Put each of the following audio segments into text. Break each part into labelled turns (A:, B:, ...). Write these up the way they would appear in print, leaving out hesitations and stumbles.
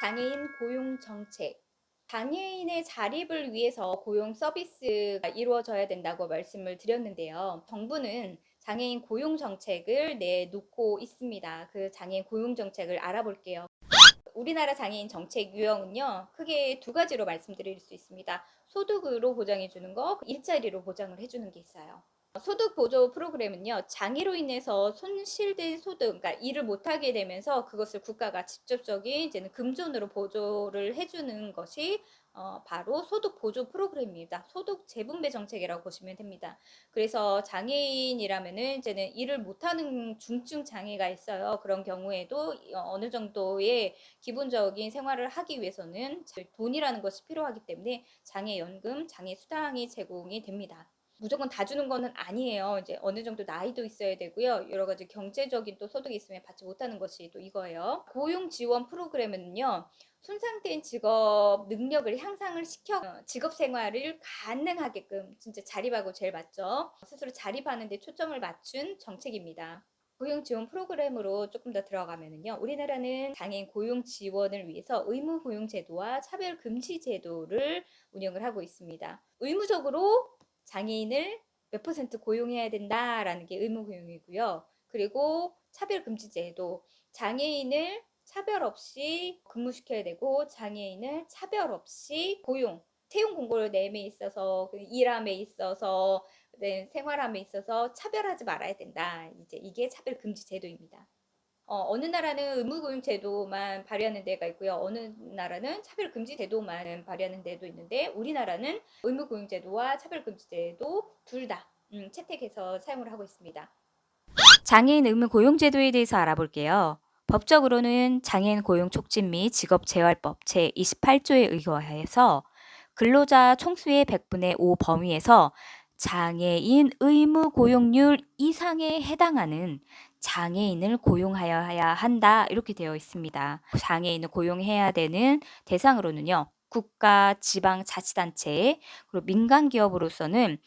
A: 장애인 고용 정책. 장애인의 자립을 위해서 고용 서비스가 이루어져야 된다고 말씀을 드렸는데요. 정부는 장애인 고용 정책을 내놓고 있습니다. 그 장애인 고용 정책을 알아볼게요. 우리나라 장애인 정책 유형은요, 크게 두 가지로 말씀드릴 수 있습니다. 소득으로 보장해 주는 거, 일자리로 보장을 해 주는 게 있어요. 소득 보조 프로그램은요, 장애로 인해서 손실된 소득, 그러니까 일을 못하게 되면서 그것을 국가가 직접적인 이제는 금전으로 보조를 해주는 것이 바로 소득 보조 프로그램입니다. 소득 재분배 정책이라고 보시면 됩니다. 그래서 장애인이라면은 이제는 일을 못하는 중증 장애가 있어요. 그런 경우에도 어느 정도의 기본적인 생활을 하기 위해서는 돈이라는 것이 필요하기 때문에 장애연금, 장애수당이 제공이 됩니다. 무조건 다 주는 거는 아니에요. 이제 어느 정도 나이도 있어야 되고요. 여러 가지 경제적인 또 소득이 있으면 받지 못하는 것이 또 이거예요. 고용 지원 프로그램은요, 손상된 직업 능력을 향상을 시켜 직업 생활을 가능하게끔, 진짜 자립하고 제일 맞죠. 스스로 자립하는 데 초점을 맞춘 정책입니다. 고용 지원 프로그램으로 조금 더 들어가면은요, 우리나라는 장애인 고용 지원을 위해서 의무 고용 제도와 차별 금지 제도를 운영을 하고 있습니다. 의무적으로 장애인을 몇 퍼센트 고용해야 된다라는 게 의무 고용이고요. 그리고 차별 금지 제도, 장애인을 차별 없이 근무시켜야 되고 장애인을 차별 없이 채용 공고를 내음에 있어서 일함에 있어서 생활함에 있어서 차별하지 말아야 된다. 이제 이게 차별 금지 제도입니다. 어느 나라는 의무고용 제도만 발휘하는 데가 있고요. 어느 나라는 차별금지 제도만 발휘하는 데도 있는데 우리나라는 의무고용 제도와 차별금지 제도 둘 다 채택해서 사용을 하고 있습니다.
B: 장애인 의무 고용 제도에 대해서 알아볼게요. 법적으로는 장애인 고용 촉진 및 직업재활법 제28조에 의거하여서 근로자 총수의 100분의 5 범위에서 장애인 의무 고용률 이상에 해당하는 장애인을 고용하여야 한다 이렇게 되어 있습니다. 장애인을 고용해야 되는 대상으로는요. 국가, 지방자치단체, 그리고 민간기업으로서는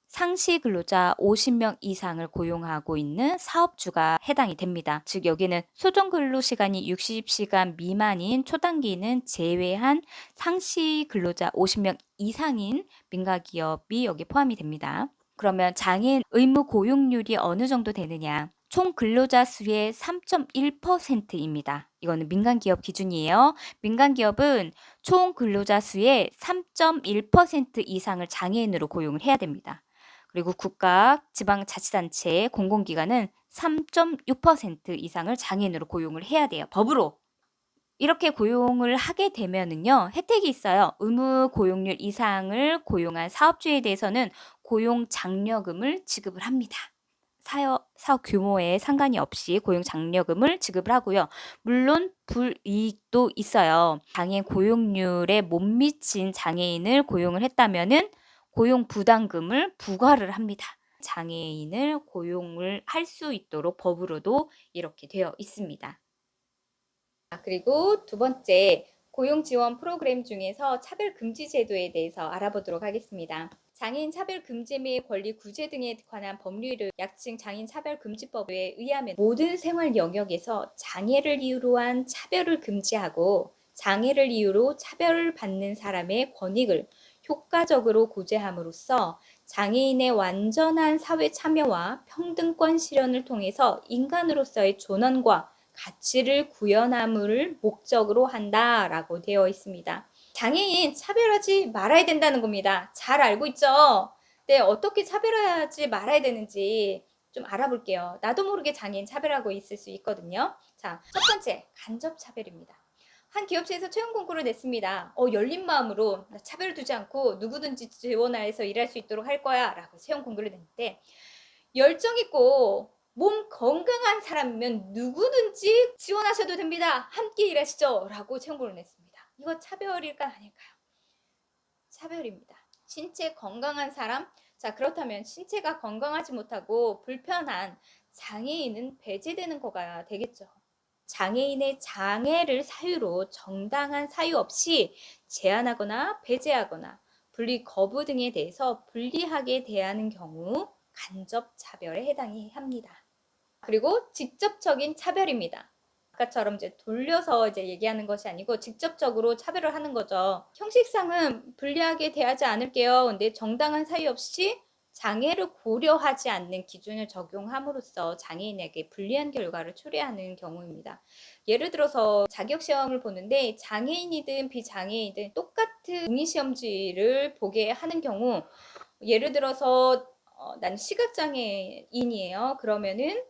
B: 상시 근로자 50명 이상을 고용하고 있는 사업주가 해당이 됩니다. 즉 여기는 소정 근로 시간이 60시간 미만인 초단기는 제외한 상시 근로자 50명 이상인 민간기업이 여기 포함이 됩니다. 그러면 장애인 의무 고용률이 어느 정도 되느냐? 총 근로자 수의 3.1%입니다. 이거는 민간기업 기준이에요. 민간기업은 총 근로자 수의 3.1% 이상을 장애인으로 고용을 해야 됩니다. 그리고 국가, 지방자치단체, 공공기관은 3.6% 이상을 장애인으로 고용을 해야 돼요. 법으로. 이렇게 고용을 하게 되면은요, 혜택이 있어요. 의무 고용률 이상을 고용한 사업주에 대해서는 고용 장려금을 지급을 합니다. 사업 규모에 상관이 없이 고용 장려금을 지급을 하고요. 물론 불이익도 있어요. 장애인 고용률에 못 미친 장애인을 고용을 했다면은 고용 부담금을 부과를 합니다. 장애인을 고용을 할 수 있도록 법으로도 이렇게 되어 있습니다.
A: 그리고 두 번째, 고용 지원 프로그램 중에서 차별금지 제도에 대해서 알아보도록 하겠습니다. 장애인 차별금지 및 권리 구제 등에 관한 법률을 약칭 장애인차별금지법에 의하면 모든 생활 영역에서 장애를 이유로 한 차별을 금지하고 장애를 이유로 차별을 받는 사람의 권익을 효과적으로 구제함으로써 장애인의 완전한 사회 참여와 평등권 실현을 통해서 인간으로서의 존엄과 가치를 구현함을 목적으로 한다라고 되어 있습니다. 장애인 차별하지 말아야 된다는 겁니다. 잘 알고 있죠? 네, 어떻게 차별하지 말아야 되는지 좀 알아볼게요. 나도 모르게 장애인 차별하고 있을 수 있거든요. 자, 첫 번째, 간접 차별입니다. 한 기업체에서 채용 공고를 냈습니다. 열린 마음으로 차별을 두지 않고 누구든지 지원하여서 일할 수 있도록 할 거야 라고 채용 공고를 냈는데 열정 있고 몸 건강한 사람이면 누구든지 지원하셔도 됩니다. 함께 일하시죠 라고 채용고를 냈습니다. 이거 차별일까 아닐까요? 차별입니다. 신체 건강한 사람, 자 그렇다면 신체가 건강하지 못하고 불편한 장애인은 배제되는 거가 되겠죠. 장애인의 장애를 사유로 정당한 사유 없이 제한하거나 배제하거나 분리 거부 등에 대해서 불리하게 대하는 경우 간접 차별에 해당이 합니다. 그리고 직접적인 차별입니다. 아까처럼 이제 돌려서 이제 얘기하는 것이 아니고 직접적으로 차별을 하는 거죠. 형식상은 불리하게 대하지 않을게요. 근데 정당한 사유 없이 장애를 고려하지 않는 기준을 적용함으로써 장애인에게 불리한 결과를 초래하는 경우입니다. 예를 들어서 자격시험을 보는데 장애인이든 비장애인이든 똑같은 동의시험지를 보게 하는 경우, 예를 들어서 나는 시각장애인이에요. 그러면은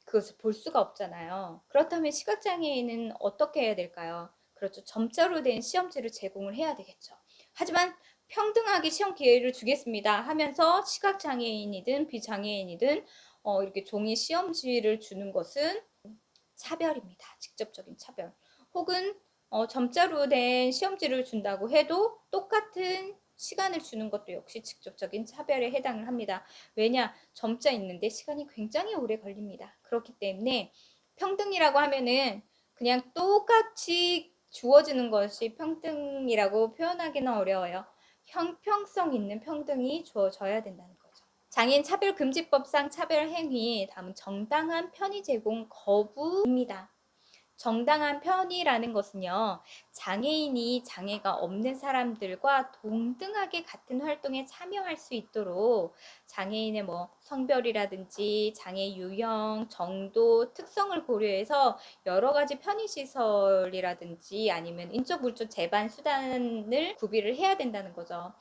A: 그것을 볼 수가 없잖아요. 그렇다면 시각장애인은 어떻게 해야 될까요? 그렇죠. 점자로 된 시험지를 제공을 해야 되겠죠. 하지만 평등하게 시험 기회를 주겠습니다 하면서 시각장애인이든 비장애인이든 이렇게 종이 시험지를 주는 것은 차별입니다. 직접적인 차별. 혹은 점자로 된 시험지를 준다고 해도 똑같은 시간을 주는 것도 역시 직접적인 차별에 해당을 합니다. 왜냐? 점자 있는데 시간이 굉장히 오래 걸립니다. 그렇기 때문에 평등이라고 하면은 그냥 똑같이 주어지는 것이 평등이라고 표현하기는 어려워요. 형평성 있는 평등이 주어져야 된다는 거죠. 장애인 차별금지법상 차별행위, 다음은 정당한 편의 제공 거부입니다. 정당한 편의라는 것은요, 장애인이 장애가 없는 사람들과 동등하게 같은 활동에 참여할 수 있도록 장애인의 성별이라든지 장애 유형, 정도, 특성을 고려해서 여러 가지 편의시설이라든지 아니면 인적 물적 재반 수단을 구비를 해야 된다는 거죠.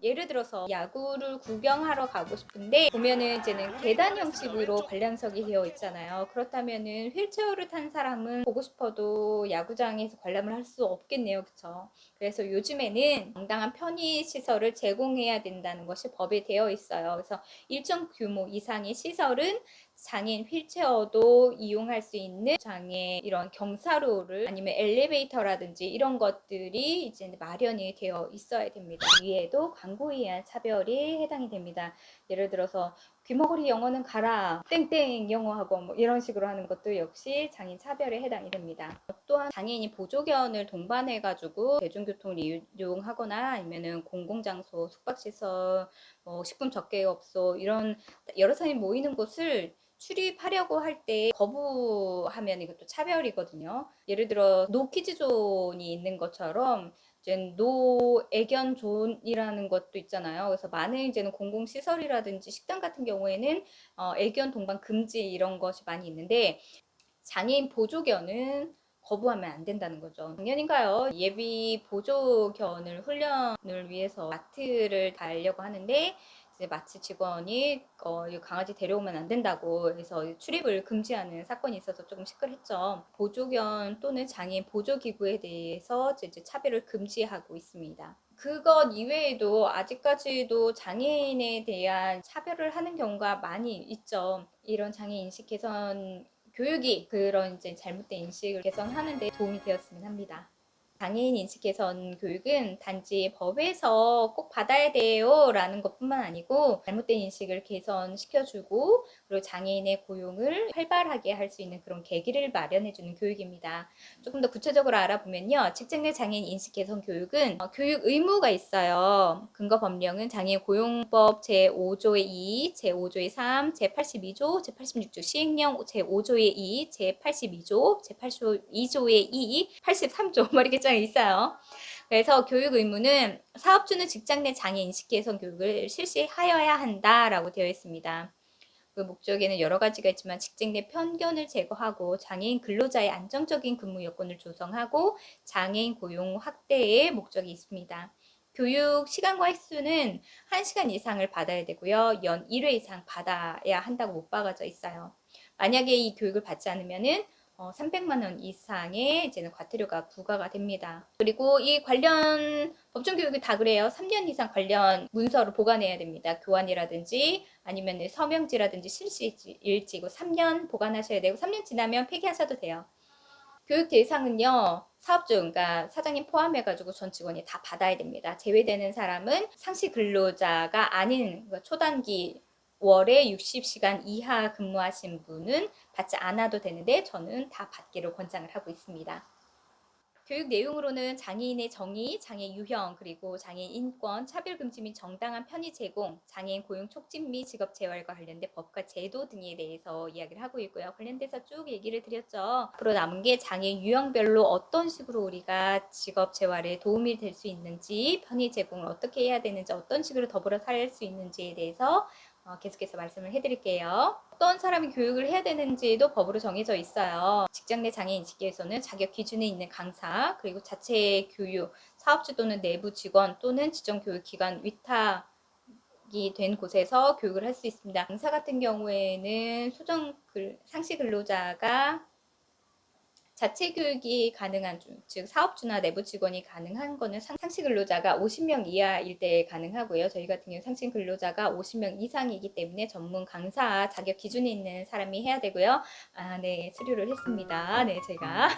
A: 예를 들어서 야구를 구경하러 가고 싶은데 보면은 이제는 계단 형식으로 관람석이 되어 있잖아요. 그렇다면은 휠체어를 탄 사람은 보고 싶어도 야구장에서 관람을 할 수 없겠네요. 그쵸? 그래서 요즘에는 정당한 편의 시설을 제공해야 된다는 것이 법에 되어 있어요. 그래서 일정 규모 이상의 시설은 장애인 휠체어도 이용할 수 있는 장애 이런 경사로를 아니면 엘리베이터라든지 이런 것들이 이제 마련이 되어 있어야 됩니다. 위에도 광고에 의한 차별이 해당이 됩니다. 예를 들어서 귀머거리 영어는 가라 땡땡 영어하고 이런 식으로 하는 것도 역시 장애인 차별에 해당이 됩니다. 또한 장애인이 보조견을 동반해 가지고 대중교통을 이용하거나 아니면은 공공장소 숙박시설 식품 접객업소 이런 여러 사람이 모이는 곳을 출입하려고 할 때 거부하면 이것도 차별이거든요. 예를 들어 노키즈존이 있는 것처럼 이제 노애견 존이라는 것도 있잖아요. 그래서 많은 이제는 공공시설이라든지 식당 같은 경우에는 애견 동반 금지 이런 것이 많이 있는데 장애인 보조견은 거부하면 안 된다는 거죠. 작년인가요? 예비 보조견을 훈련을 위해서 마트를 가려고 하는데 이제 마트 직원이 이 강아지 데려오면 안 된다고 해서 출입을 금지하는 사건이 있어서 조금 시끌했죠. 보조견 또는 장애인 보조기구에 대해서 이제 차별을 금지하고 있습니다. 그것 이외에도 아직까지도 장애인에 대한 차별을 하는 경우가 많이 있죠. 이런 장애 인식 개선 교육이 그런 이제 잘못된 인식을 개선하는 데 도움이 되었으면 합니다. 장애인 인식 개선 교육은 단지 법에서 꼭 받아야 돼요 라는 것뿐만 아니고 잘못된 인식을 개선시켜주고 그리고 장애인의 고용을 활발하게 할 수 있는 그런 계기를 마련해주는 교육입니다. 조금 더 구체적으로 알아보면요. 직장 내 장애인 인식 개선 교육은 교육 의무가 있어요. 근거 법령은 장애인 고용법 제5조의 2, 제5조의 3, 제82조, 제86조 시행령 제5조의 2, 제82조, 제82조의 2, 83조 뭐 이렇게 쫙 있어요. 그래서 교육 의무는 사업주는 직장 내 장애 인식 개선 교육을 실시하여야 한다라고 되어 있습니다. 그 목적에는 여러 가지가 있지만 직장 내 편견을 제거하고 장애인 근로자의 안정적인 근무 여건을 조성하고 장애인 고용 확대의 목적이 있습니다. 교육 시간과 횟수는 1시간 이상을 받아야 되고요. 연 1회 이상 받아야 한다고 못 박아져 있어요. 만약에 이 교육을 받지 않으면은 300만 원 이상의 이제는 과태료가 부과가 됩니다. 그리고 이 관련 법정 교육이 다 그래요. 3년 이상 관련 문서를 보관해야 됩니다. 교환이라든지 아니면 서명지라든지 실시일지고 3년 보관하셔야 되고 3년 지나면 폐기하셔도 돼요. 교육 대상은요. 사업주, 그러니까 사장님 포함해가지고 전 직원이 다 받아야 됩니다. 제외되는 사람은 상시 근로자가 아닌 초단기 월에 60시간 이하 근무하신 분은 받지 않아도 되는데 저는 다 받기를 권장을 하고 있습니다. 교육 내용으로는 장애인의 정의, 장애 유형, 그리고 장애인 인권, 차별금지 및 정당한 편의 제공, 장애인 고용 촉진 및 직업 재활과 관련된 법과 제도 등에 대해서 이야기를 하고 있고요. 관련돼서 쭉 얘기를 드렸죠. 앞으로 남은 게 장애 유형별로 어떤 식으로 우리가 직업 재활에 도움이 될 수 있는지, 편의 제공을 어떻게 해야 되는지, 어떤 식으로 더불어 살 수 있는지에 대해서 계속해서 말씀을 해드릴게요. 어떤 사람이 교육을 해야 되는지도 법으로 정해져 있어요. 직장 내 장애인 인식에서는 자격 기준에 있는 강사, 그리고 자체 교육, 사업주 또는 내부 직원 또는 지정교육기관 위탁이 된 곳에서 교육을 할 수 있습니다. 강사 같은 경우에는 상시 근로자가 자체 교육이 가능한 즉 사업주나 내부 직원이 가능한 거는 상시 근로자가 50명 이하일 때 가능하고요. 저희 같은 경우 상시 근로자가 50명 이상이기 때문에 전문 강사 자격 기준이 있는 사람이 해야 되고요. 네, 수료를 했습니다. 네, 제가